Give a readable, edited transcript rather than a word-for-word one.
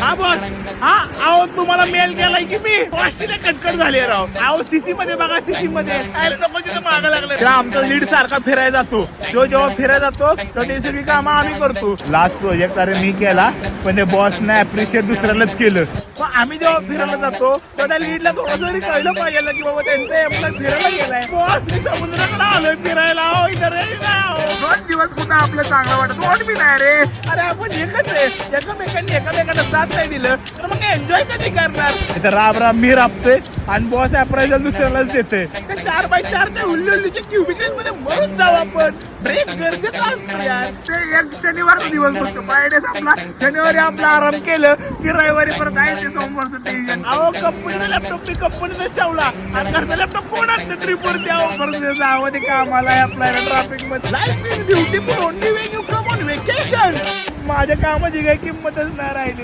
हा बॉस. हा अहो तुम्हाला मेल केलाय की मी बॉसची कटकट झाली राव. अहो सीसी मध्ये बघा, सीसी मध्ये काय नको तिथे मागं लागलं. आमचा लीड सारखा फिरायला जातो. जो जेव्हा फिरायला जातो तर ते सगळी कामं आम्ही करतो. लास्ट प्रोजेक्ट अरे मी केला, पण ते बॉसने अप्रिशिएट दुसऱ्यालाच केलं. मग आम्ही जेव्हा फिरायला जातो तर त्या लीडला थोडं जरी कळलं पाहिजे की बाबा त्यांचं एम्प्लॉय फिरायला गेलाय. बॉस मी समुद्राकडे आलोय फिरायला. हो इथे रे 2 दिवस कुठं आपलं चांगलं वाटत 2 बी नाही रे. अरे आपण एकच आहे, एकमेकांना साथ नाही दिलं तर मग एन्जॉय कधी करणार. इथं राब मी राबतोय आणि बॉस अप्रायझल दुसऱ्यालाच देते. 4x4 त्या उल्लूच्या क्युबिकल मध्ये मरून जाऊ आपण. ब्रेक गरजेचा असतो यार. ते एक शनिवारचा दिवस बघतो, फ्रायडे संपला, शनिवारी आपला आराम केलं की रविवारी परत आहे ते सोमवारचं टेन्शन. अहो कंपनीचा लॅपटॉप मी कंपनीतच ठेवला आणि घरचा लॅपटॉप कोण आणतं ट्रिपवरती. अहो परत जावं ते कामाला अप्लाय ट्रॅफिक मध्ये. Life is beautiful only Wien you come on vacation. माझ्या कामाची काही किंमतच नाही राहिली.